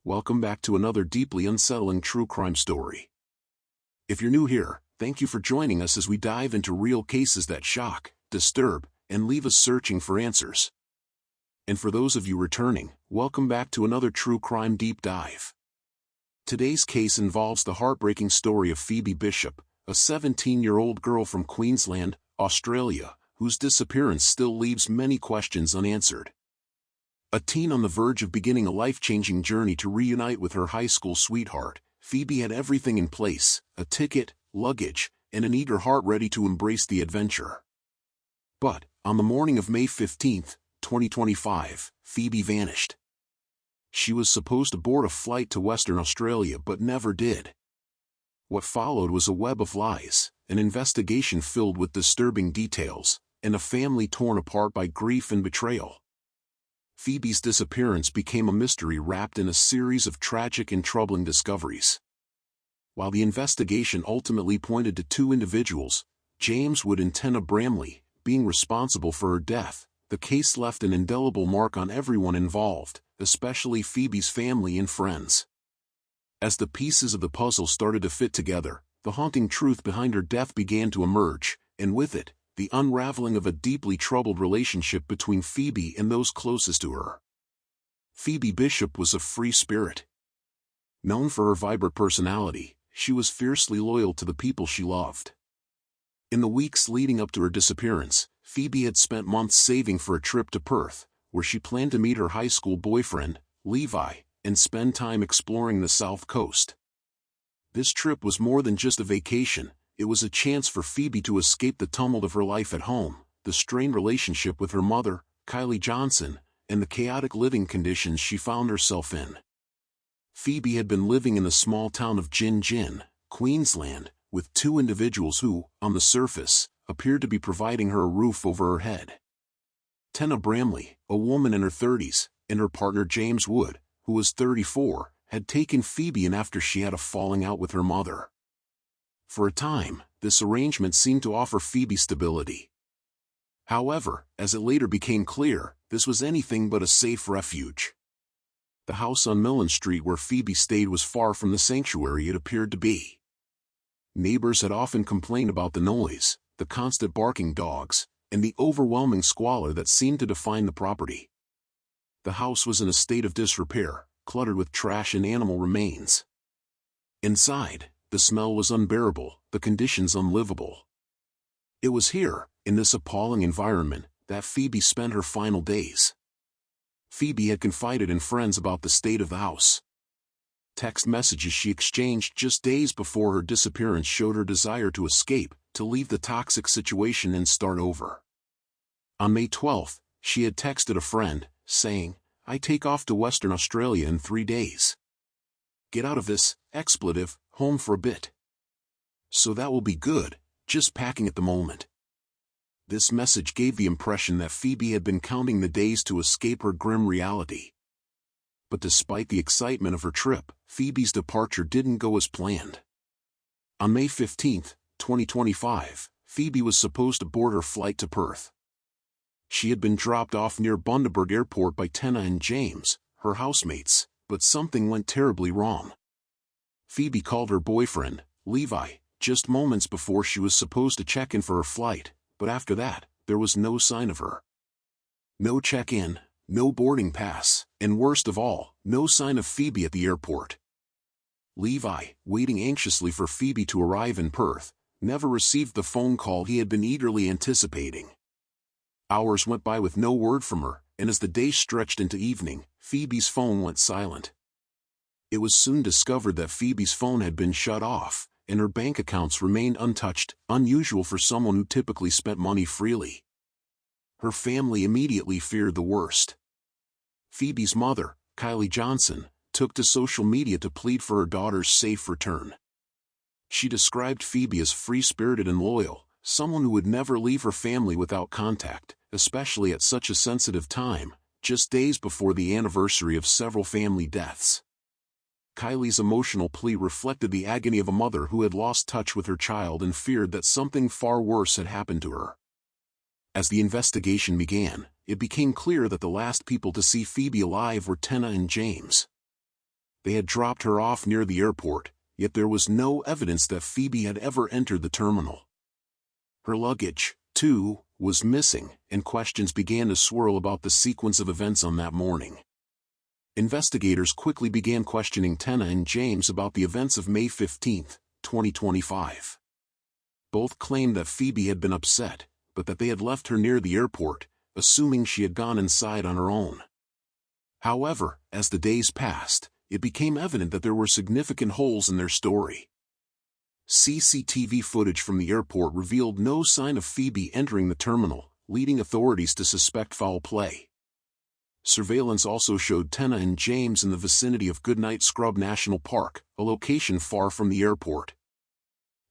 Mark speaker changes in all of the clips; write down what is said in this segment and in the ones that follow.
Speaker 1: Welcome back to another deeply unsettling true crime story. If you're new here, thank you for joining us as we dive into real cases that shock, disturb, and leave us searching for answers. And for those of you returning, welcome back to another true crime deep dive. Today's case involves the heartbreaking story of Phoebe Bishop, a 17-year-old girl from Queensland, Australia, whose disappearance still leaves many questions unanswered. A teen on the verge of beginning a life-changing journey to reunite with her high school sweetheart, Phoebe had everything in place: a ticket, luggage, and an eager heart ready to embrace the adventure. But, on the morning of May 15, 2025, Phoebe vanished. She was supposed to board a flight to Western Australia but never did. What followed was a web of lies, an investigation filled with disturbing details, and a family torn apart by grief and betrayal. Phoebe's disappearance became a mystery wrapped in a series of tragic and troubling discoveries. While the investigation ultimately pointed to two individuals, James Wood and Tena Bramley, being responsible for her death, the case left an indelible mark on everyone involved, especially Phoebe's family and friends. As the pieces of the puzzle started to fit together, the haunting truth behind her death began to emerge, and with it, the unraveling of a deeply troubled relationship between Phoebe and those closest to her. Phoebe Bishop was a free spirit. Known for her vibrant personality, she was fiercely loyal to the people she loved. In the weeks leading up to her disappearance, Phoebe had spent months saving for a trip to Perth, where she planned to meet her high school boyfriend, Levi, and spend time exploring the South Coast. This trip was more than just a vacation. It was a chance for Phoebe to escape the tumult of her life at home, the strained relationship with her mother, Kylie Johnson, and the chaotic living conditions she found herself in. Phoebe had been living in the small town of Gin Gin, Queensland, with two individuals who, on the surface, appeared to be providing her a roof over her head. Tena Bramley, a woman in her 30s, and her partner James Wood, who was 34, had taken Phoebe in after she had a falling out with her mother. For a time, this arrangement seemed to offer Phoebe stability. However, as it later became clear, this was anything but a safe refuge. The house on Millen Street where Phoebe stayed was far from the sanctuary it appeared to be. Neighbors had often complained about the noise, the constant barking dogs, and the overwhelming squalor that seemed to define the property. The house was in a state of disrepair, cluttered with trash and animal remains. Inside, the smell was unbearable, the conditions unlivable. It was here, in this appalling environment, that Phoebe spent her final days. Phoebe had confided in friends about the state of the house. Text messages she exchanged just days before her disappearance showed her desire to escape, to leave the toxic situation and start over. On May 12, she had texted a friend, saying, "I take off to Western Australia in 3 days. Get out of this, expletive, home for a bit. So that will be good, just packing at the moment." This message gave the impression that Phoebe had been counting the days to escape her grim reality. But despite the excitement of her trip, Phoebe's departure didn't go as planned. On May 15, 2025, Phoebe was supposed to board her flight to Perth. She had been dropped off near Bundaberg Airport by Tena and James, her housemates, but something went terribly wrong. Phoebe called her boyfriend, Levi, just moments before she was supposed to check in for her flight, but after that, there was no sign of her. No check-in, no boarding pass, and worst of all, no sign of Phoebe at the airport. Levi, waiting anxiously for Phoebe to arrive in Perth, never received the phone call he had been eagerly anticipating. Hours went by with no word from her, and as the day stretched into evening, Phoebe's phone went silent. It was soon discovered that Phoebe's phone had been shut off, and her bank accounts remained untouched, unusual for someone who typically spent money freely. Her family immediately feared the worst. Phoebe's mother, Kylie Johnson, took to social media to plead for her daughter's safe return. She described Phoebe as free-spirited and loyal, someone who would never leave her family without contact, especially at such a sensitive time, just days before the anniversary of several family deaths. Kylie's emotional plea reflected the agony of a mother who had lost touch with her child and feared that something far worse had happened to her. As the investigation began, it became clear that the last people to see Phoebe alive were Tena and James. They had dropped her off near the airport, yet there was no evidence that Phoebe had ever entered the terminal. Her luggage, too, was missing, and questions began to swirl about the sequence of events on that morning. Investigators quickly began questioning Tena and James about the events of May 15, 2025. Both claimed that Phoebe had been upset, but that they had left her near the airport, assuming she had gone inside on her own. However, as the days passed, it became evident that there were significant holes in their story. CCTV footage from the airport revealed no sign of Phoebe entering the terminal, leading authorities to suspect foul play. Surveillance also showed Tena and James in the vicinity of Goodnight Scrub National Park, a location far from the airport.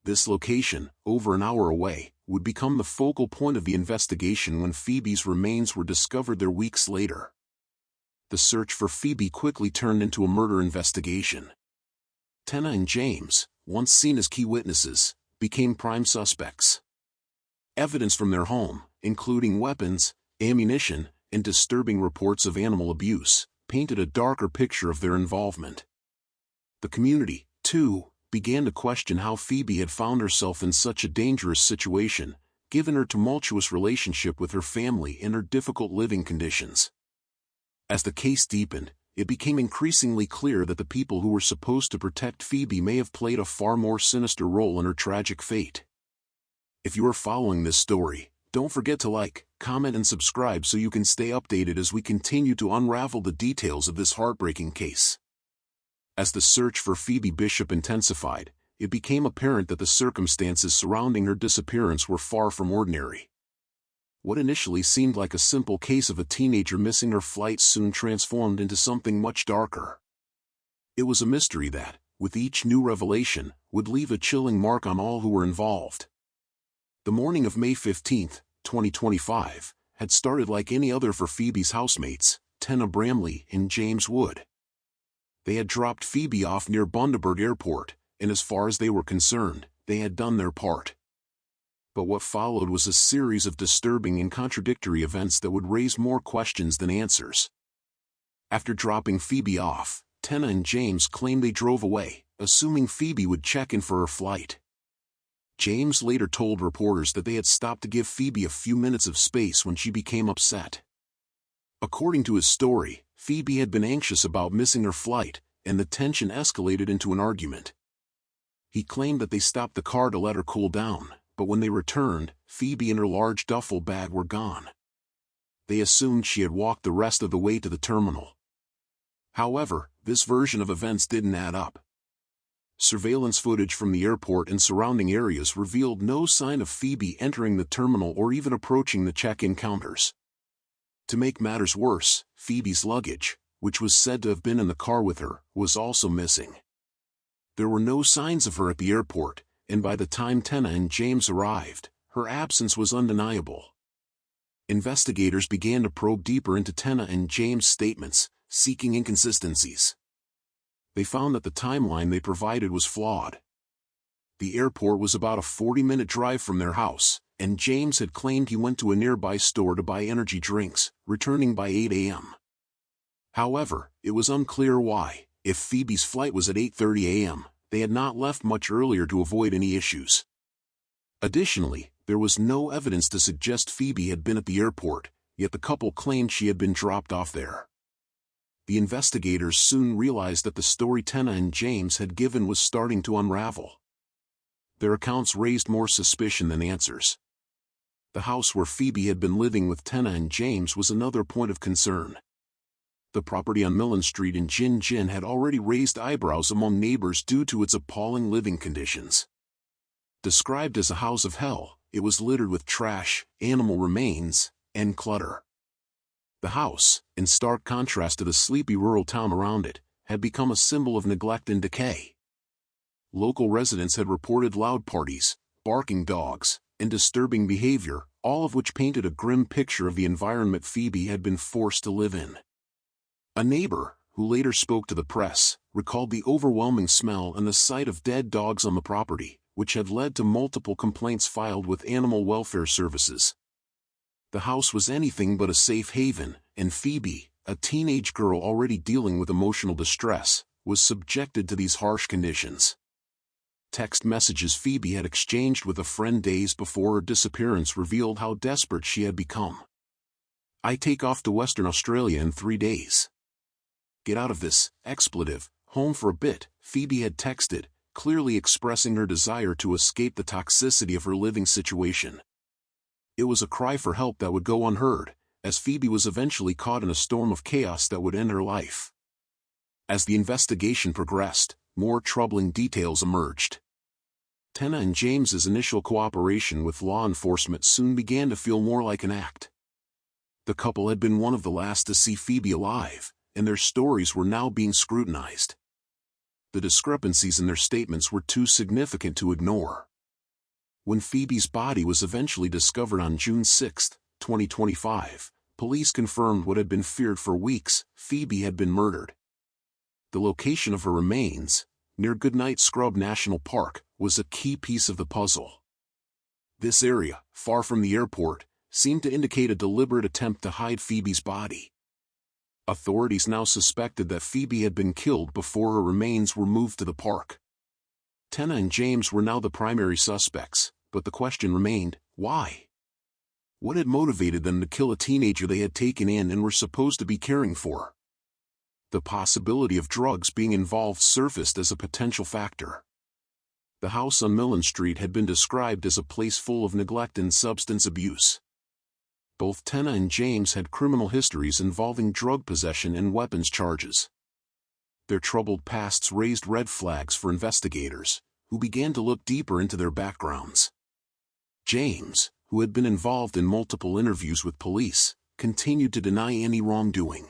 Speaker 1: This location, over an hour away, would become the focal point of the investigation when Phoebe's remains were discovered there weeks later. The search for Phoebe quickly turned into a murder investigation. Tena and James, once seen as key witnesses, became prime suspects. Evidence from their home, including weapons, ammunition, and disturbing reports of animal abuse, painted a darker picture of their involvement. The community, too, began to question how Phoebe had found herself in such a dangerous situation, given her tumultuous relationship with her family and her difficult living conditions. As the case deepened, it became increasingly clear that the people who were supposed to protect Phoebe may have played a far more sinister role in her tragic fate. If you are following this story, don't forget to like, comment and subscribe so you can stay updated as we continue to unravel the details of this heartbreaking case. As the search for Phoebe Bishop intensified, it became apparent that the circumstances surrounding her disappearance were far from ordinary. What initially seemed like a simple case of a teenager missing her flight soon transformed into something much darker. It was a mystery that, with each new revelation, would leave a chilling mark on all who were involved. The morning of May 15, 2025, had started like any other for Phoebe's housemates, Tena Bramley and James Wood. They had dropped Phoebe off near Bundaberg Airport, and as far as they were concerned, they had done their part. But what followed was a series of disturbing and contradictory events that would raise more questions than answers. After dropping Phoebe off, Tena and James claimed they drove away, assuming Phoebe would check in for her flight. James later told reporters that they had stopped to give Phoebe a few minutes of space when she became upset. According to his story, Phoebe had been anxious about missing her flight, and the tension escalated into an argument. He claimed that they stopped the car to let her cool down, but when they returned, Phoebe and her large duffel bag were gone. They assumed she had walked the rest of the way to the terminal. However, this version of events didn't add up. Surveillance footage from the airport and surrounding areas revealed no sign of Phoebe entering the terminal or even approaching the check-in counters. To make matters worse, Phoebe's luggage, which was said to have been in the car with her, was also missing. There were no signs of her at the airport, and by the time Tena and James arrived, her absence was undeniable. Investigators began to probe deeper into Tena and James' statements, seeking inconsistencies. They found that the timeline they provided was flawed. The airport was about a 40-minute drive from their house, and James had claimed he went to a nearby store to buy energy drinks, returning by 8 a.m. However, it was unclear why, if Phoebe's flight was at 8:30 a.m., they had not left much earlier to avoid any issues. Additionally, there was no evidence to suggest Phoebe had been at the airport, yet the couple claimed she had been dropped off there. The investigators soon realized that the story Tena and James had given was starting to unravel. Their accounts raised more suspicion than answers. The house where Phoebe had been living with Tena and James was another point of concern. The property on Millen Street in Jin had already raised eyebrows among neighbors due to its appalling living conditions. Described as a house of hell, it was littered with trash, animal remains, and clutter. The house, in stark contrast to the sleepy rural town around it, had become a symbol of neglect and decay. Local residents had reported loud parties, barking dogs, and disturbing behavior, all of which painted a grim picture of the environment Phoebe had been forced to live in. A neighbor, who later spoke to the press, recalled the overwhelming smell and the sight of dead dogs on the property, which had led to multiple complaints filed with animal welfare services. The house was anything but a safe haven, and Phoebe, a teenage girl already dealing with emotional distress, was subjected to these harsh conditions. Text messages Phoebe had exchanged with a friend days before her disappearance revealed how desperate she had become. "I take off to Western Australia in 3 days. Get out of this, expletive, home for a bit," Phoebe had texted, clearly expressing her desire to escape the toxicity of her living situation. It was a cry for help that would go unheard, as Phoebe was eventually caught in a storm of chaos that would end her life. As the investigation progressed, more troubling details emerged. Tena and James's initial cooperation with law enforcement soon began to feel more like an act. The couple had been one of the last to see Phoebe alive, and their stories were now being scrutinized. The discrepancies in their statements were too significant to ignore. When Phoebe's body was eventually discovered on June 6, 2025, police confirmed what had been feared for weeks: Phoebe had been murdered. The location of her remains, near Goodnight Scrub National Park, was a key piece of the puzzle. This area, far from the airport, seemed to indicate a deliberate attempt to hide Phoebe's body. Authorities now suspected that Phoebe had been killed before her remains were moved to the park. Tena and James were now the primary suspects, but the question remained, why? What had motivated them to kill a teenager they had taken in and were supposed to be caring for? The possibility of drugs being involved surfaced as a potential factor. The house on Millen Street had been described as a place full of neglect and substance abuse. Both Tena and James had criminal histories involving drug possession and weapons charges. Their troubled pasts raised red flags for investigators, who began to look deeper into their backgrounds. James, who had been involved in multiple interviews with police, continued to deny any wrongdoing.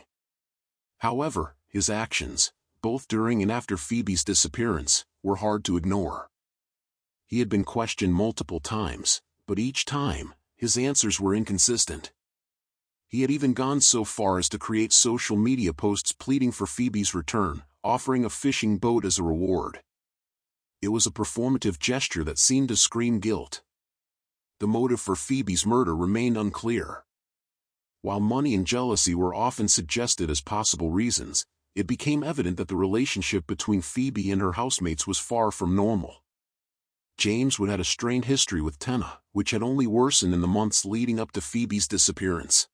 Speaker 1: However, his actions, both during and after Phoebe's disappearance, were hard to ignore. He had been questioned multiple times, but each time, his answers were inconsistent. He had even gone so far as to create social media posts pleading for Phoebe's return, offering a fishing boat as a reward. It was a performative gesture that seemed to scream guilt. The motive for Phoebe's murder remained unclear. While money and jealousy were often suggested as possible reasons, it became evident that the relationship between Phoebe and her housemates was far from normal. James would have a strained history with Tena, which had only worsened in the months leading up to Phoebe's disappearance.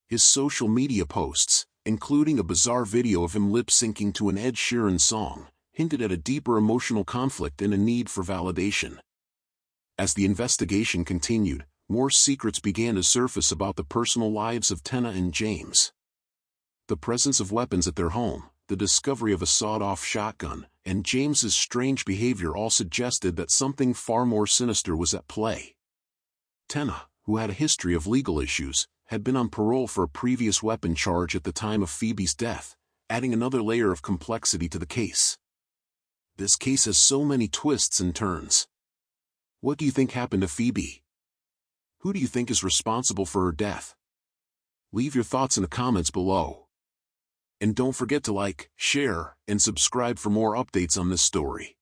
Speaker 1: His social media posts, including a bizarre video of him lip-syncing to an Ed Sheeran song, hinted at a deeper emotional conflict and a need for validation. As the investigation continued, more secrets began to surface about the personal lives of Tena and James. The presence of weapons at their home, the discovery of a sawed-off shotgun, and James's strange behavior all suggested that something far more sinister was at play. Tena, who had a history of legal issues, had been on parole for a previous weapon charge at the time of Phoebe's death, adding another layer of complexity to the case. This case has so many twists and turns. What do you think happened to Phoebe? Who do you think is responsible for her death? Leave your thoughts in the comments below. And don't forget to like, share, and subscribe for more updates on this story.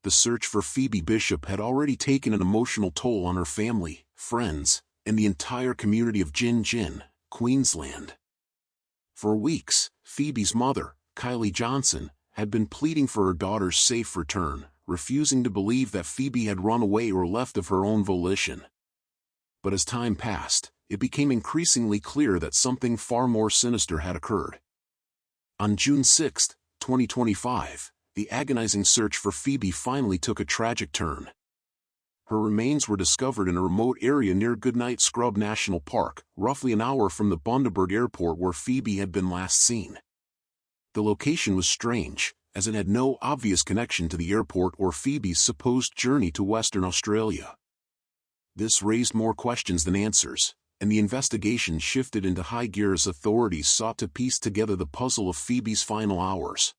Speaker 1: The search for Phoebe Bishop had already taken an emotional toll on her family, friends, and the entire community of Gin, Queensland. For weeks, Phoebe's mother, Kylie Johnson, had been pleading for her daughter's safe return, refusing to believe that Phoebe had run away or left of her own volition. But as time passed, it became increasingly clear that something far more sinister had occurred. On June 6, 2025, the agonizing search for Phoebe finally took a tragic turn. Her remains were discovered in a remote area near Goodnight Scrub National Park, roughly an hour from the Bundaberg Airport where Phoebe had been last seen. The location was strange, as it had no obvious connection to the airport or Phoebe's supposed journey to Western Australia. This raised more questions than answers, and the investigation shifted into high gear as authorities sought to piece together the puzzle of Phoebe's final hours.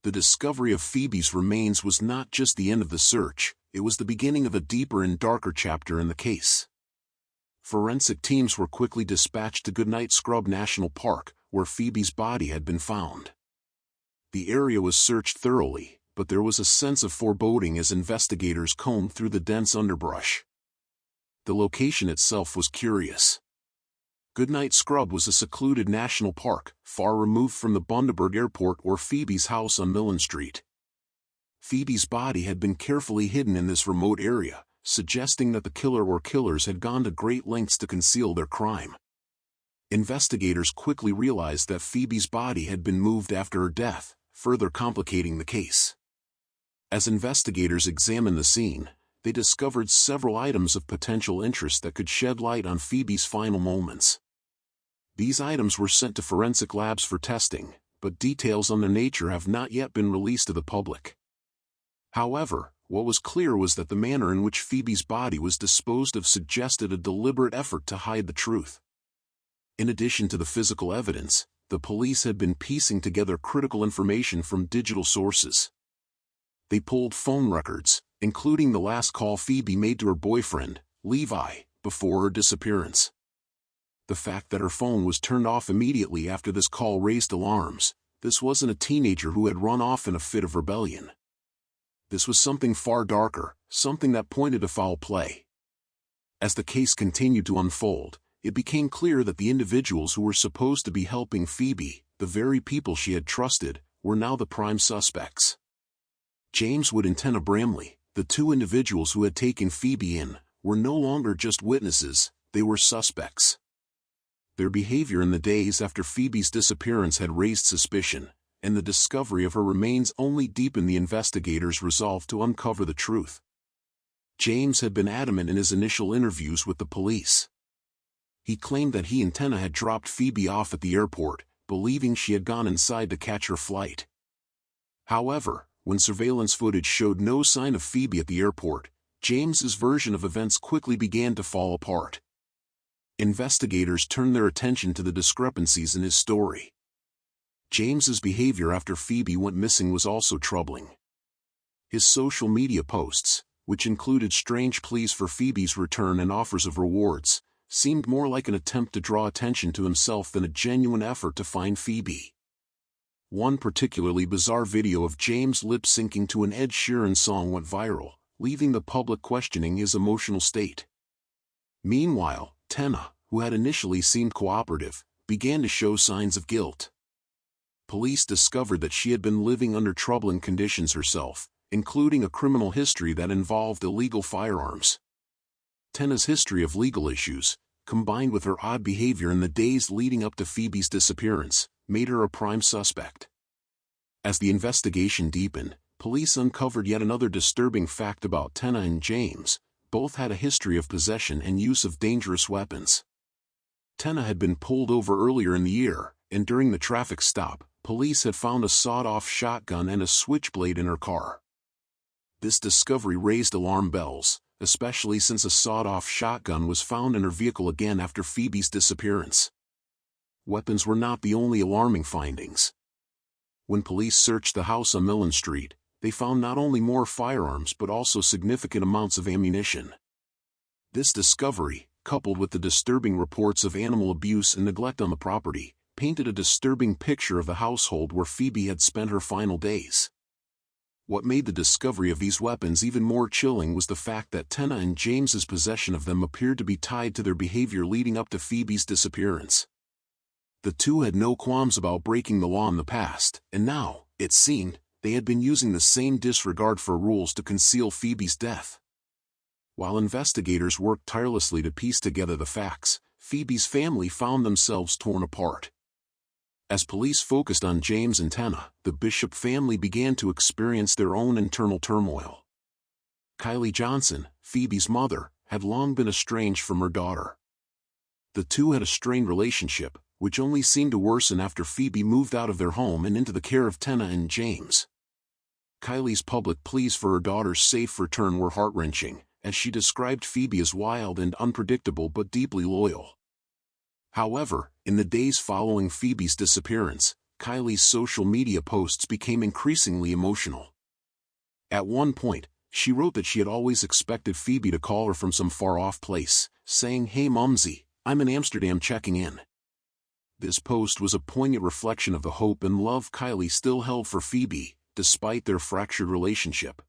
Speaker 1: The discovery of Phoebe's remains was not just the end of the search, it was the beginning of a deeper and darker chapter in the case. Forensic teams were quickly dispatched to Goodnight Scrub National Park, where Phoebe's body had been found. The area was searched thoroughly, but there was a sense of foreboding as investigators combed through the dense underbrush. The location itself was curious. Goodnight Scrub was a secluded national park, far removed from the Bundaberg Airport or Phoebe's house on Millen Street. Phoebe's body had been carefully hidden in this remote area, suggesting that the killer or killers had gone to great lengths to conceal their crime. Investigators quickly realized that Phoebe's body had been moved after her death, further complicating the case. As investigators examined the scene, they discovered several items of potential interest that could shed light on Phoebe's final moments. These items were sent to forensic labs for testing, but details on their nature have not yet been released to the public. However, what was clear was that the manner in which Phoebe's body was disposed of suggested a deliberate effort to hide the truth. In addition to the physical evidence, the police had been piecing together critical information from digital sources. They pulled phone records, including the last call Phoebe made to her boyfriend, Levi, before her disappearance. The fact that her phone was turned off immediately after this call raised alarms. This wasn't a teenager who had run off in a fit of rebellion. This was something far darker, something that pointed to foul play. As the case continued to unfold, it became clear that the individuals who were supposed to be helping Phoebe, the very people she had trusted, were now the prime suspects. James Wood and Tena Bramley, the two individuals who had taken Phoebe in, were no longer just witnesses, they were suspects. Their behavior in the days after Phoebe's disappearance had raised suspicion, and the discovery of her remains only deepened the investigators' resolve to uncover the truth. James had been adamant in his initial interviews with the police. He claimed that he and Tena had dropped Phoebe off at the airport, believing she had gone inside to catch her flight. However, when surveillance footage showed no sign of Phoebe at the airport, James's version of events quickly began to fall apart. Investigators turned their attention to the discrepancies in his story. James's behavior after Phoebe went missing was also troubling. His social media posts, which included strange pleas for Phoebe's return and offers of rewards, seemed more like an attempt to draw attention to himself than a genuine effort to find Phoebe. One particularly bizarre video of James lip-syncing to an Ed Sheeran song went viral, leaving the public questioning his emotional state. Meanwhile, Tena, who had initially seemed cooperative, began to show signs of guilt. Police discovered that she had been living under troubling conditions herself, including a criminal history that involved illegal firearms. Tena's history of legal issues, combined with her odd behavior in the days leading up to Phoebe's disappearance, made her a prime suspect. As the investigation deepened, police uncovered yet another disturbing fact about Tena and James. Both had a history of possession and use of dangerous weapons. Tena had been pulled over earlier in the year, and during the traffic stop, police had found a sawed-off shotgun and a switchblade in her car. This discovery raised alarm bells, especially since a sawed-off shotgun was found in her vehicle again after Phoebe's disappearance. Weapons were not the only alarming findings. When police searched the house on Millen Street, they found not only more firearms but also significant amounts of ammunition. This discovery, coupled with the disturbing reports of animal abuse and neglect on the property, painted a disturbing picture of the household where Phoebe had spent her final days. What made the discovery of these weapons even more chilling was the fact that Tena and James's possession of them appeared to be tied to their behavior leading up to Phoebe's disappearance. The two had no qualms about breaking the law in the past, and now, it seemed, they had been using the same disregard for rules to conceal Phoebe's death. While investigators worked tirelessly to piece together the facts, Phoebe's family found themselves torn apart. As police focused on James and Tena, the Bishop family began to experience their own internal turmoil. Kylie Johnson, Phoebe's mother, had long been estranged from her daughter. The two had a strained relationship, which only seemed to worsen after Phoebe moved out of their home and into the care of Tena and James. Kylie's public pleas for her daughter's safe return were heart-wrenching, as she described Phoebe as wild and unpredictable but deeply loyal. However, in the days following Phoebe's disappearance, Kylie's social media posts became increasingly emotional. At one point, she wrote that she had always expected Phoebe to call her from some far-off place, saying, "Hey Mumsy, I'm in Amsterdam checking in." This post was a poignant reflection of the hope and love Kylie still held for Phoebe, despite their fractured relationship.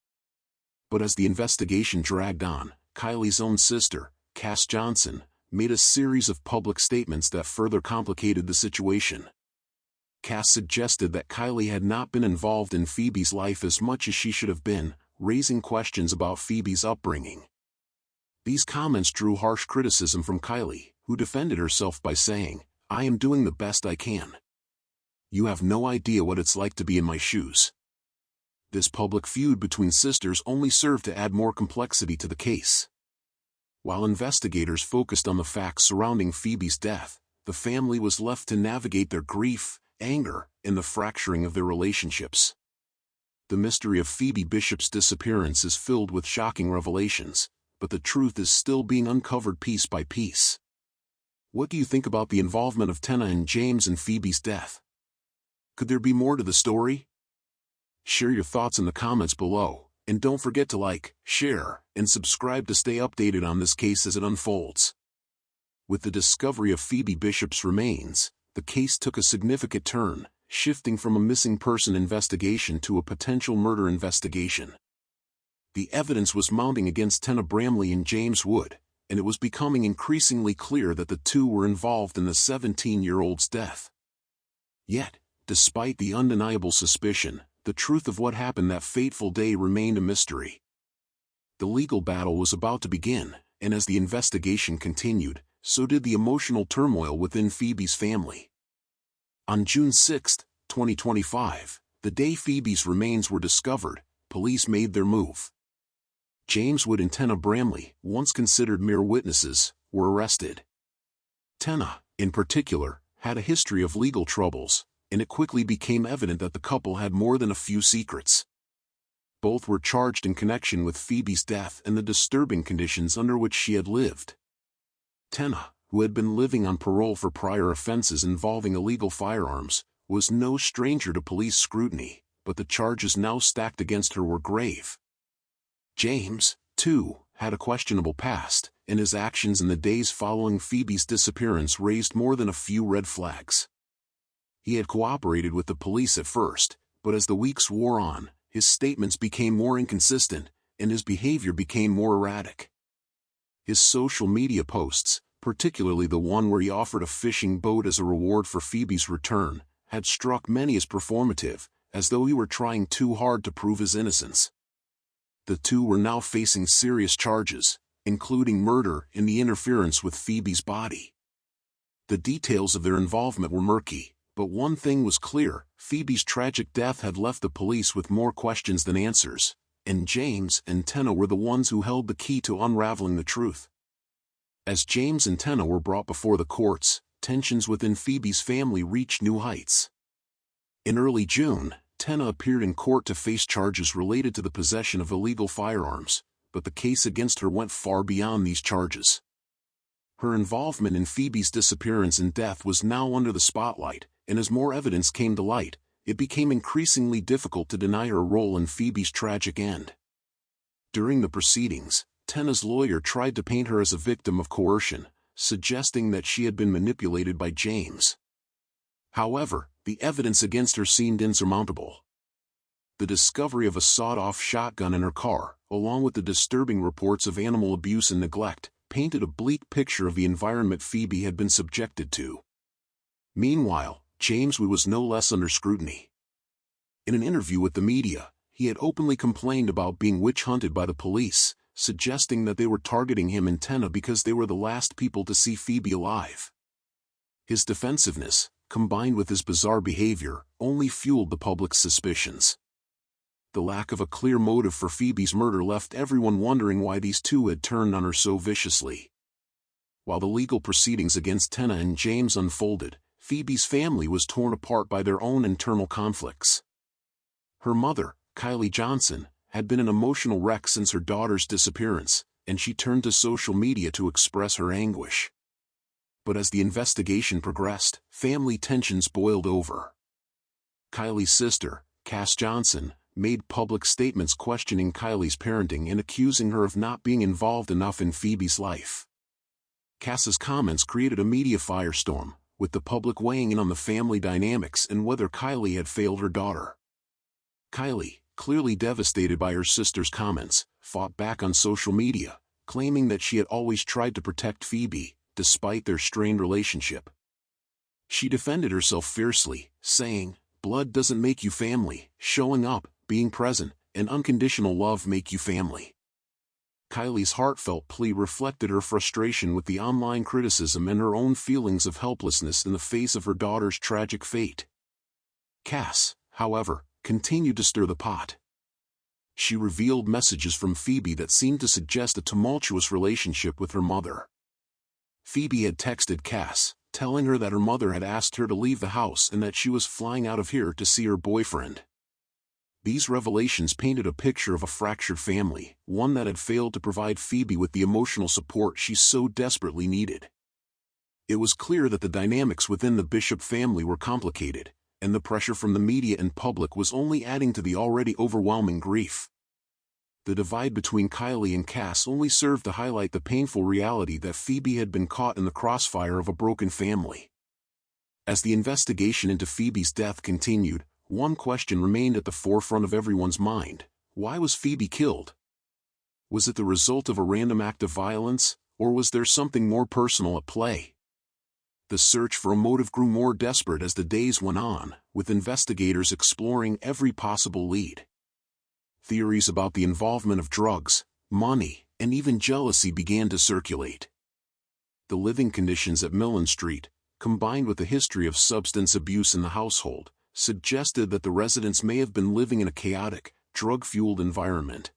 Speaker 1: But as the investigation dragged on, Kylie's own sister, Cass Johnson, made a series of public statements that further complicated the situation. Cass suggested that Kylie had not been involved in Phoebe's life as much as she should have been, raising questions about Phoebe's upbringing. These comments drew harsh criticism from Kylie, who defended herself by saying, "I am doing the best I can. You have no idea what it's like to be in my shoes." This public feud between sisters only served to add more complexity to the case. While investigators focused on the facts surrounding Phoebe's death, the family was left to navigate their grief, anger, and the fracturing of their relationships. The mystery of Phoebe Bishop's disappearance is filled with shocking revelations, but the truth is still being uncovered piece by piece. What do you think about the involvement of Tena and James in Phoebe's death? Could there be more to the story? Share your thoughts in the comments below, and don't forget to like, share, and subscribe to stay updated on this case as it unfolds. With the discovery of Phoebe Bishop's remains, the case took a significant turn, shifting from a missing person investigation to a potential murder investigation. The evidence was mounting against Tena Bramley and James Wood, and it was becoming increasingly clear that the two were involved in the 17-year-old's death. Yet, despite the undeniable suspicion, the truth of what happened that fateful day remained a mystery. The legal battle was about to begin, and as the investigation continued, so did the emotional turmoil within Phoebe's family. On June 6, 2025, the day Phoebe's remains were discovered, police made their move. James Wood and Tena Bramley, once considered mere witnesses, were arrested. Tena, in particular, had a history of legal troubles, and it quickly became evident that the couple had more than a few secrets. Both were charged in connection with Phoebe's death and the disturbing conditions under which she had lived. Tena, who had been living on parole for prior offenses involving illegal firearms, was no stranger to police scrutiny, but the charges now stacked against her were grave. James, too, had a questionable past, and his actions in the days following Phoebe's disappearance raised more than a few red flags. He had cooperated with the police at first, but as the weeks wore on, his statements became more inconsistent, and his behavior became more erratic. His social media posts, particularly the one where he offered a fishing boat as a reward for Phoebe's return, had struck many as performative, as though he were trying too hard to prove his innocence. The two were now facing serious charges, including murder and the interference with Phoebe's body. The details of their involvement were murky, but one thing was clear: Phoebe's tragic death had left the police with more questions than answers, and James and Tena were the ones who held the key to unraveling the truth. As James and Tena were brought before the courts, tensions within Phoebe's family reached new heights. In early June, Tena appeared in court to face charges related to the possession of illegal firearms, but the case against her went far beyond these charges. Her involvement in Phoebe's disappearance and death was now under the spotlight, and as more evidence came to light, it became increasingly difficult to deny her role in Phoebe's tragic end. During the proceedings, Tena's lawyer tried to paint her as a victim of coercion, suggesting that she had been manipulated by James. However, the evidence against her seemed insurmountable. The discovery of a sawed-off shotgun in her car, along with the disturbing reports of animal abuse and neglect, painted a bleak picture of the environment Phoebe had been subjected to. Meanwhile, James Wood was no less under scrutiny. In an interview with the media, he had openly complained about being witch-hunted by the police, suggesting that they were targeting him and Tena because they were the last people to see Phoebe alive. His defensiveness, combined with his bizarre behavior, only fueled the public's suspicions. The lack of a clear motive for Phoebe's murder left everyone wondering why these two had turned on her so viciously. While the legal proceedings against Tena and James unfolded, Phoebe's family was torn apart by their own internal conflicts. Her mother, Kylie Johnson, had been an emotional wreck since her daughter's disappearance, and she turned to social media to express her anguish. But as the investigation progressed, family tensions boiled over. Kylie's sister, Cass Johnson, made public statements questioning Kylie's parenting and accusing her of not being involved enough in Phoebe's life. Cass's comments created a media firestorm, with the public weighing in on the family dynamics and whether Kylie had failed her daughter. Kylie, clearly devastated by her sister's comments, fought back on social media, claiming that she had always tried to protect Phoebe, despite their strained relationship. She defended herself fiercely, saying, "Blood doesn't make you family, showing up, being present, and unconditional love make you family." Kylie's heartfelt plea reflected her frustration with the online criticism and her own feelings of helplessness in the face of her daughter's tragic fate. Cass, however, continued to stir the pot. She revealed messages from Phoebe that seemed to suggest a tumultuous relationship with her mother. Phoebe had texted Cass, telling her that her mother had asked her to leave the house and that she was flying out of here to see her boyfriend. These revelations painted a picture of a fractured family, one that had failed to provide Phoebe with the emotional support she so desperately needed. It was clear that the dynamics within the Bishop family were complicated, and the pressure from the media and public was only adding to the already overwhelming grief. The divide between Kylie and Cass only served to highlight the painful reality that Phoebe had been caught in the crossfire of a broken family. As the investigation into Phoebe's death continued, one question remained at the forefront of everyone's mind: why was Phoebe killed? Was it the result of a random act of violence, or was there something more personal at play? The search for a motive grew more desperate as the days went on, with investigators exploring every possible lead. Theories about the involvement of drugs, money, and even jealousy began to circulate. The living conditions at Millen Street, combined with the history of substance abuse in the household, suggested that the residents may have been living in a chaotic, drug-fueled environment.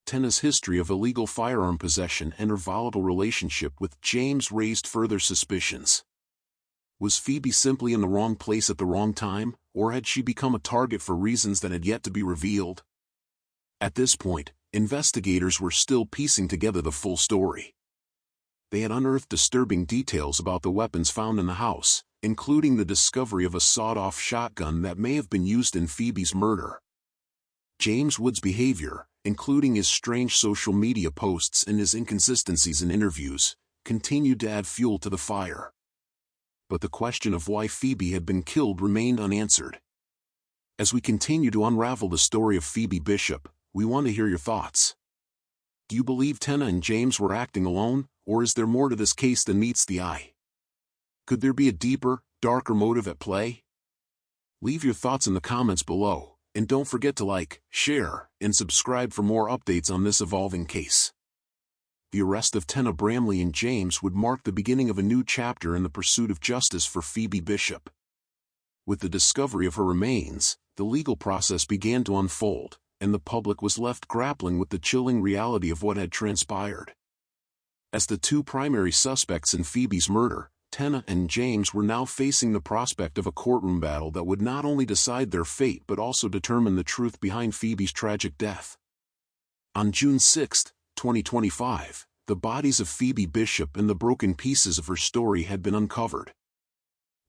Speaker 1: Tena's history of illegal firearm possession and her volatile relationship with James raised further suspicions. Was Phoebe simply in the wrong place at the wrong time, or had she become a target for reasons that had yet to be revealed? At this point, investigators were still piecing together the full story. They had unearthed disturbing details about the weapons found in the house, including the discovery of a sawed-off shotgun that may have been used in Phoebe's murder. James Wood's behavior, including his strange social media posts and his inconsistencies in interviews, continued to add fuel to the fire. But the question of why Phoebe had been killed remained unanswered. As we continue to unravel the story of Phoebe Bishop, we want to hear your thoughts. Do you believe Tena and James were acting alone, or is there more to this case than meets the eye? Could there be a deeper, darker motive at play? Leave your thoughts in the comments below, and don't forget to like, share, and subscribe for more updates on this evolving case. The arrest of Tena Bramley and James would mark the beginning of a new chapter in the pursuit of justice for Phoebe Bishop. With the discovery of her remains, the legal process began to unfold, and the public was left grappling with the chilling reality of what had transpired. As the two primary suspects in Phoebe's murder, Tena and James were now facing the prospect of a courtroom battle that would not only decide their fate but also determine the truth behind Phoebe's tragic death. On June 6, 2025, the bodies of Phoebe Bishop and the broken pieces of her story had been uncovered.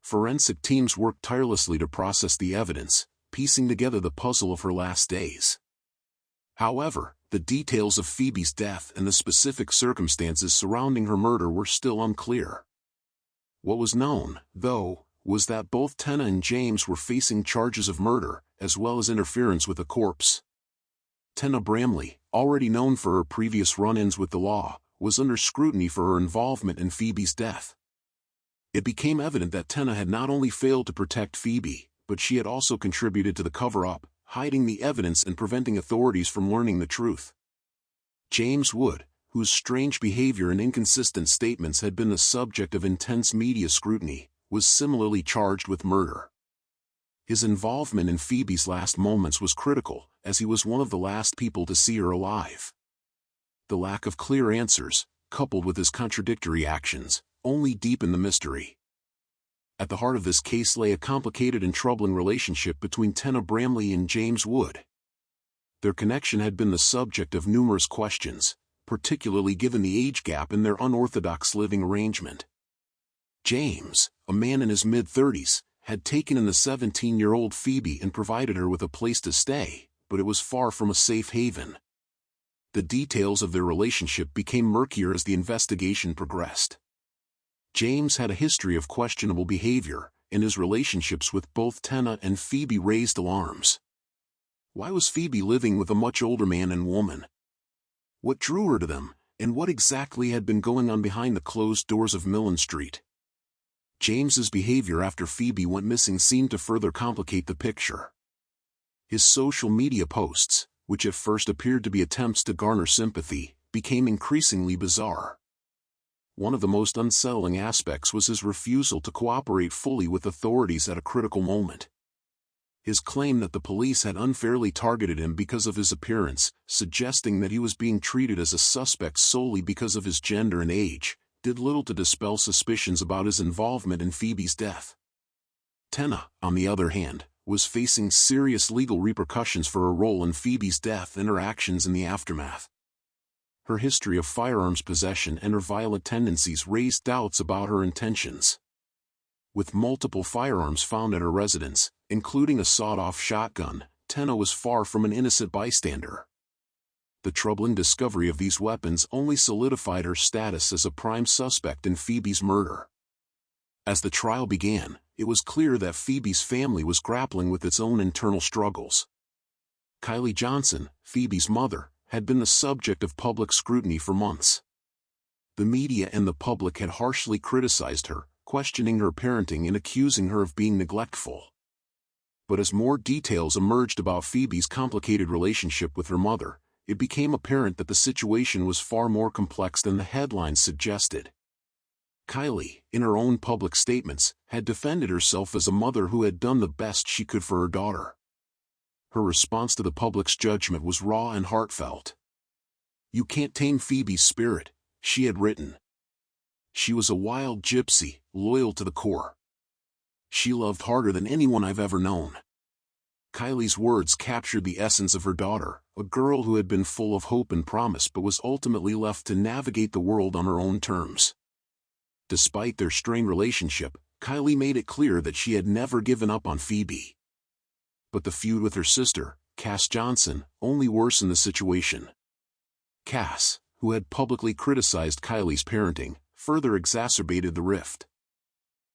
Speaker 1: Forensic teams worked tirelessly to process the evidence, piecing together the puzzle of her last days. However, the details of Phoebe's death and the specific circumstances surrounding her murder were still unclear. What was known, though, was that both Tena and James were facing charges of murder, as well as interference with a corpse. Tena Bramley, already known for her previous run-ins with the law, was under scrutiny for her involvement in Phoebe's death. It became evident that Tena had not only failed to protect Phoebe, but she had also contributed to the cover-up, hiding the evidence and preventing authorities from learning the truth. James Wood, whose strange behavior and inconsistent statements had been the subject of intense media scrutiny, was similarly charged with murder. His involvement in Phoebe's last moments was critical, as he was one of the last people to see her alive. The lack of clear answers, coupled with his contradictory actions, only deepened the mystery. At the heart of this case lay a complicated and troubling relationship between Tena Bramley and James Wood. Their connection had been the subject of numerous questions, particularly given the age gap in their unorthodox living arrangement. James, a man in his mid-30s, had taken in the 17-year-old Phoebe and provided her with a place to stay, but it was far from a safe haven. The details of their relationship became murkier as the investigation progressed. James had a history of questionable behavior, and his relationships with both Tena and Phoebe raised alarms. Why was Phoebe living with a much older man and woman? What drew her to them, and what exactly had been going on behind the closed doors of Millen Street. James's behavior after Phoebe went missing seemed to further complicate the picture. His social media posts, which at first appeared to be attempts to garner sympathy, became increasingly bizarre. One of the most unsettling aspects was his refusal to cooperate fully with authorities at a critical moment. His claim that the police had unfairly targeted him because of his appearance, suggesting that he was being treated as a suspect solely because of his gender and age, did little to dispel suspicions about his involvement in Phoebe's death. Tena, on the other hand, was facing serious legal repercussions for her role in Phoebe's death and her actions in the aftermath. Her history of firearms possession and her violent tendencies raised doubts about her intentions. With multiple firearms found at her residence, including a sawed-off shotgun, Tena was far from an innocent bystander. The troubling discovery of these weapons only solidified her status as a prime suspect in Phoebe's murder. As the trial began, it was clear that Phoebe's family was grappling with its own internal struggles. Kylie Johnson, Phoebe's mother, had been the subject of public scrutiny for months. The media and the public had harshly criticized her, questioning her parenting and accusing her of being neglectful. But as more details emerged about Phoebe's complicated relationship with her mother, it became apparent that the situation was far more complex than the headlines suggested. Kylie, in her own public statements, had defended herself as a mother who had done the best she could for her daughter. Her response to the public's judgment was raw and heartfelt. "You can't tame Phoebe's spirit," she had written. "She was a wild gypsy, loyal to the core. She loved harder than anyone I've ever known." Kylie's words captured the essence of her daughter, a girl who had been full of hope and promise but was ultimately left to navigate the world on her own terms. Despite their strained relationship, Kylie made it clear that she had never given up on Phoebe. But the feud with her sister, Cass Johnson, only worsened the situation. Cass, who had publicly criticized Kylie's parenting, further exacerbated the rift.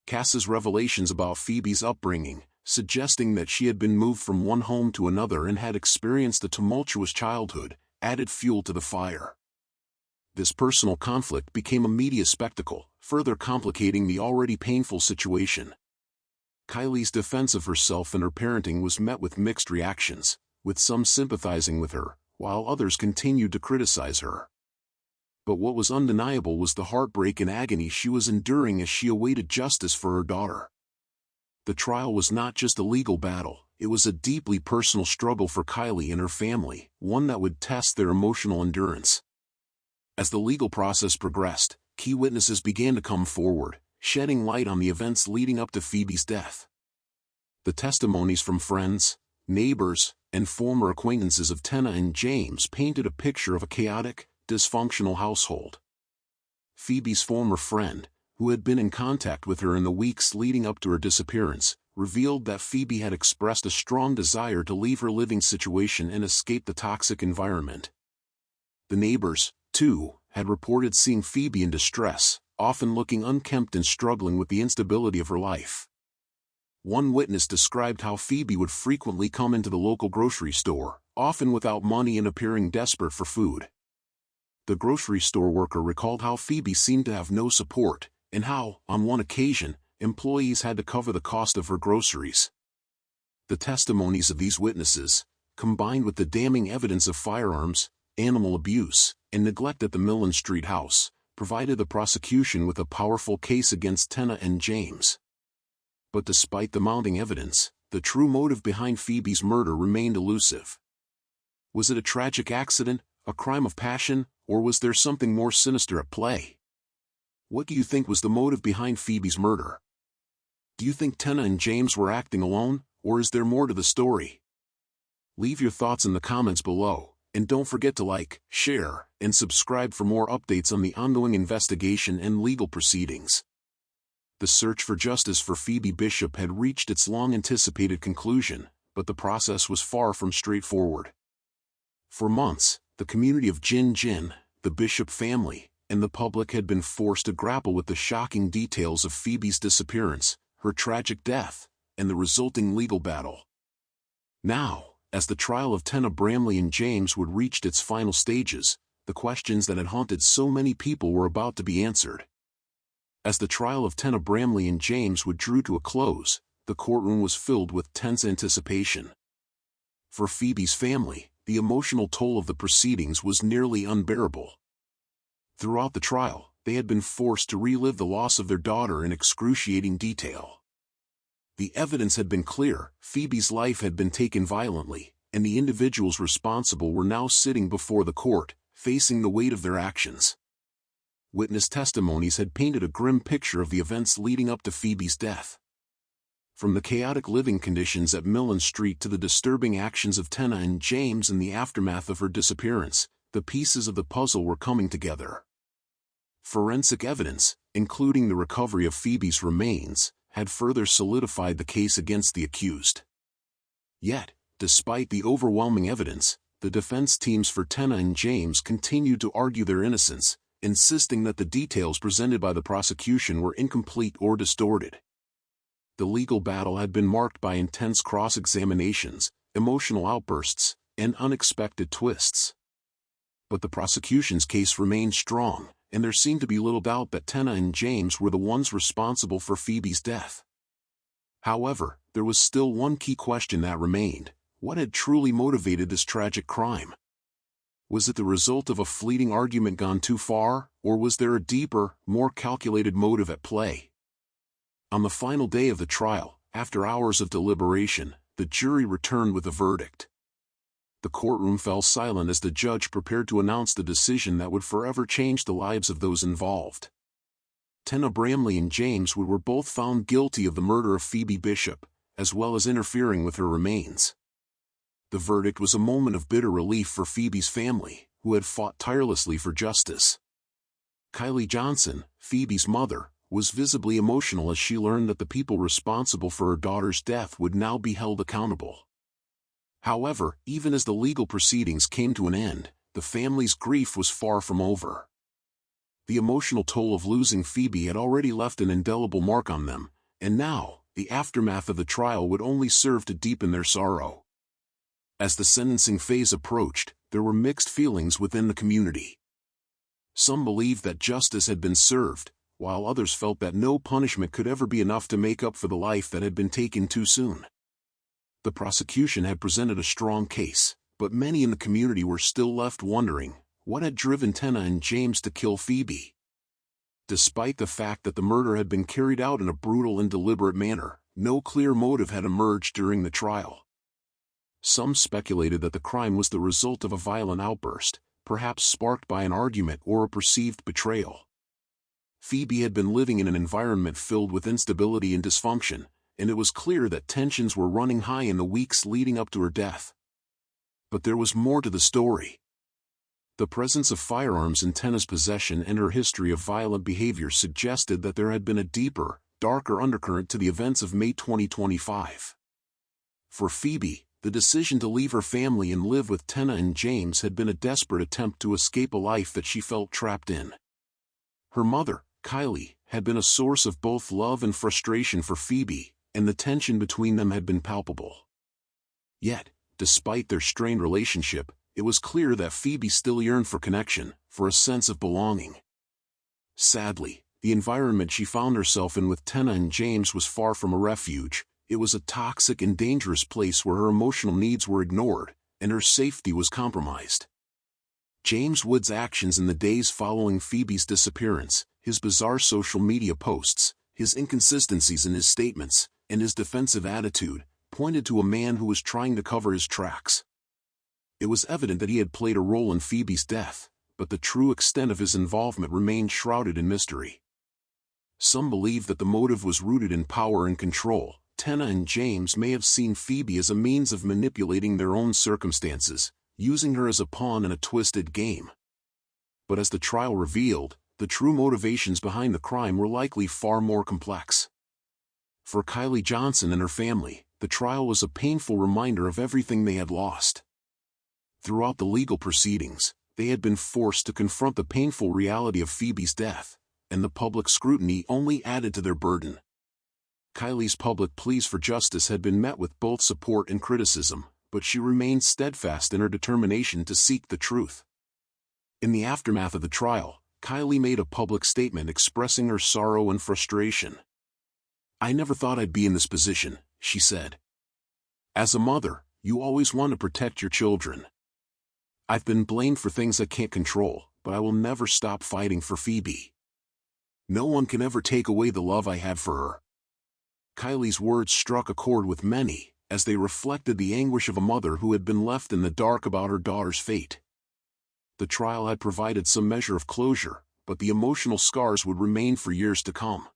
Speaker 1: Cass's revelations about Phoebe's upbringing, suggesting that she had been moved from one home to another and had experienced a tumultuous childhood, added fuel to the fire. This personal conflict became a media spectacle, further complicating the already painful situation. Kylie's defense of herself and her parenting was met with mixed reactions, with some sympathizing with her, while others continued to criticize her. But what was undeniable was the heartbreak and agony she was enduring as she awaited justice for her daughter. The trial was not just a legal battle, it was a deeply personal struggle for Kylie and her family, one that would test their emotional endurance. As the legal process progressed, key witnesses began to come forward, shedding light on the events leading up to Phoebe's death. The testimonies from friends, neighbors, and former acquaintances of Tena and James painted a picture of a chaotic, dysfunctional household. Phoebe's former friend, who had been in contact with her in the weeks leading up to her disappearance, revealed that Phoebe had expressed a strong desire to leave her living situation and escape the toxic environment. The neighbors, too, had reported seeing Phoebe in distress, often looking unkempt and struggling with the instability of her life. One witness described how Phoebe would frequently come into the local grocery store, often without money and appearing desperate for food. The grocery store worker recalled how Phoebe seemed to have no support, and how, on one occasion, employees had to cover the cost of her groceries. The testimonies of these witnesses, combined with the damning evidence of firearms, animal abuse, and neglect at the Millen Street house, provided the prosecution with a powerful case against Tena and James. But despite the mounting evidence, the true motive behind Phoebe's murder remained elusive. Was it a tragic accident, a crime of passion, or was there something more sinister at play? What do you think was the motive behind Phoebe's murder? Do you think Tena and James were acting alone, or is there more to the story? Leave your thoughts in the comments below, and don't forget to like, share, and subscribe for more updates on the ongoing investigation and legal proceedings. The search for justice for Phoebe Bishop had reached its long-anticipated conclusion, but the process was far from straightforward. For months, the community of Jin, the Bishop family, and the public had been forced to grapple with the shocking details of Phoebe's disappearance, her tragic death, and the resulting legal battle. Now, as the trial of Tena, Bramley and James would reach its final stages, the questions that had haunted so many people were about to be answered. As the trial of Tena, Bramley and James drew to a close, the courtroom was filled with tense anticipation. For Phoebe's family, the emotional toll of the proceedings was nearly unbearable. Throughout the trial, they had been forced to relive the loss of their daughter in excruciating detail. The evidence had been clear: Phoebe's life had been taken violently, and the individuals responsible were now sitting before the court, facing the weight of their actions. Witness testimonies had painted a grim picture of the events leading up to Phoebe's death. From the chaotic living conditions at Millen Street to the disturbing actions of Tena and James in the aftermath of her disappearance, the pieces of the puzzle were coming together. Forensic evidence, including the recovery of Phoebe's remains, had further solidified the case against the accused. Yet, despite the overwhelming evidence, the defense teams for Tena and James continued to argue their innocence, insisting that the details presented by the prosecution were incomplete or distorted. The legal battle had been marked by intense cross-examinations, emotional outbursts, and unexpected twists. But the prosecution's case remained strong, and there seemed to be little doubt that Tena and James were the ones responsible for Phoebe's death. However, there was still one key question that remained: what had truly motivated this tragic crime? Was it the result of a fleeting argument gone too far, or was there a deeper, more calculated motive at play? On the final day of the trial, after hours of deliberation, the jury returned with a verdict. The courtroom fell silent as the judge prepared to announce the decision that would forever change the lives of those involved. Tena, Bramley and James were both found guilty of the murder of Phoebe Bishop, as well as interfering with her remains. The verdict was a moment of bitter relief for Phoebe's family, who had fought tirelessly for justice. Kylie Johnson, Phoebe's mother, was visibly emotional as she learned that the people responsible for her daughter's death would now be held accountable. However, even as the legal proceedings came to an end, the family's grief was far from over. The emotional toll of losing Phoebe had already left an indelible mark on them, and now, the aftermath of the trial would only serve to deepen their sorrow. As the sentencing phase approached, there were mixed feelings within the community. Some believed that justice had been served, while others felt that no punishment could ever be enough to make up for the life that had been taken too soon. The prosecution had presented a strong case, but many in the community were still left wondering, what had driven Tena and James to kill Phoebe? Despite the fact that the murder had been carried out in a brutal and deliberate manner, no clear motive had emerged during the trial. Some speculated that the crime was the result of a violent outburst, perhaps sparked by an argument or a perceived betrayal. Phoebe had been living in an environment filled with instability and dysfunction, and it was clear that tensions were running high in the weeks leading up to her death. But there was more to the story. The presence of firearms in Tena's possession and her history of violent behavior suggested that there had been a deeper, darker undercurrent to the events of May 2025. For Phoebe, the decision to leave her family and live with Tena and James had been a desperate attempt to escape a life that she felt trapped in. Her mother, Kylie, had been a source of both love and frustration for Phoebe, and the tension between them had been palpable. Yet, despite their strained relationship, it was clear that Phoebe still yearned for connection, for a sense of belonging. Sadly, the environment she found herself in with Tena and James was far from a refuge. It was a toxic and dangerous place where her emotional needs were ignored, and her safety was compromised. James Wood's actions in the days following Phoebe's disappearance, his bizarre social media posts, his inconsistencies in his statements, and his defensive attitude, pointed to a man who was trying to cover his tracks. It was evident that he had played a role in Phoebe's death, but the true extent of his involvement remained shrouded in mystery. Some believe that the motive was rooted in power and control. Tena and James may have seen Phoebe as a means of manipulating their own circumstances, using her as a pawn in a twisted game. But as the trial revealed, the true motivations behind the crime were likely far more complex. For Kylie Johnson and her family, the trial was a painful reminder of everything they had lost. Throughout the legal proceedings, they had been forced to confront the painful reality of Phoebe's death, and the public scrutiny only added to their burden. Kylie's public pleas for justice had been met with both support and criticism, but she remained steadfast in her determination to seek the truth. In the aftermath of the trial, Kylie made a public statement expressing her sorrow and frustration. "I never thought I'd be in this position," she said. "As a mother, you always want to protect your children. I've been blamed for things I can't control, but I will never stop fighting for Phoebe. No one can ever take away the love I had for her." Kylie's words struck a chord with many, as they reflected the anguish of a mother who had been left in the dark about her daughter's fate. The trial had provided some measure of closure, but the emotional scars would remain for years to come.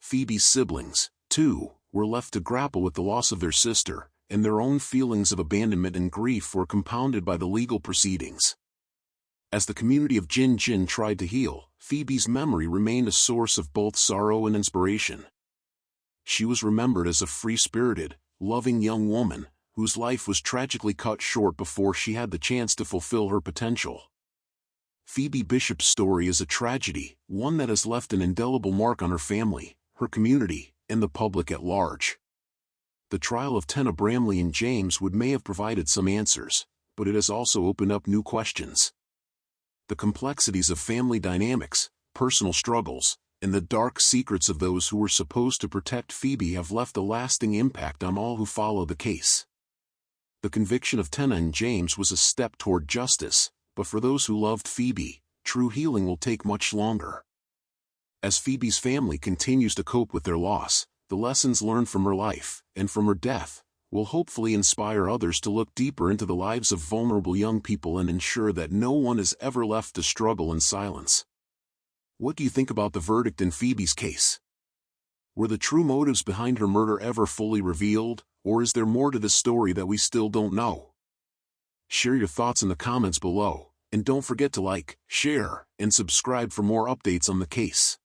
Speaker 1: Phoebe's siblings, too, were left to grapple with the loss of their sister, and their own feelings of abandonment and grief were compounded by the legal proceedings. As the community of Jin Jin tried to heal, Phoebe's memory remained a source of both sorrow and inspiration. She was remembered as a free-spirited, loving young woman, whose life was tragically cut short before she had the chance to fulfill her potential. Phoebe Bishop's story is a tragedy, one that has left an indelible mark on her family, her community, and the public at large. The trial of Tena, Bramley and James Wood may have provided some answers, but it has also opened up new questions. The complexities of family dynamics, personal struggles, and the dark secrets of those who were supposed to protect Phoebe have left a lasting impact on all who follow the case. The conviction of Tena and James was a step toward justice, but for those who loved Phoebe, true healing will take much longer. As Phoebe's family continues to cope with their loss, the lessons learned from her life, and from her death, will hopefully inspire others to look deeper into the lives of vulnerable young people and ensure that no one is ever left to struggle in silence. What do you think about the verdict in Phoebe's case? Were the true motives behind her murder ever fully revealed, or is there more to this story that we still don't know? Share your thoughts in the comments below, and don't forget to like, share, and subscribe for more updates on the case.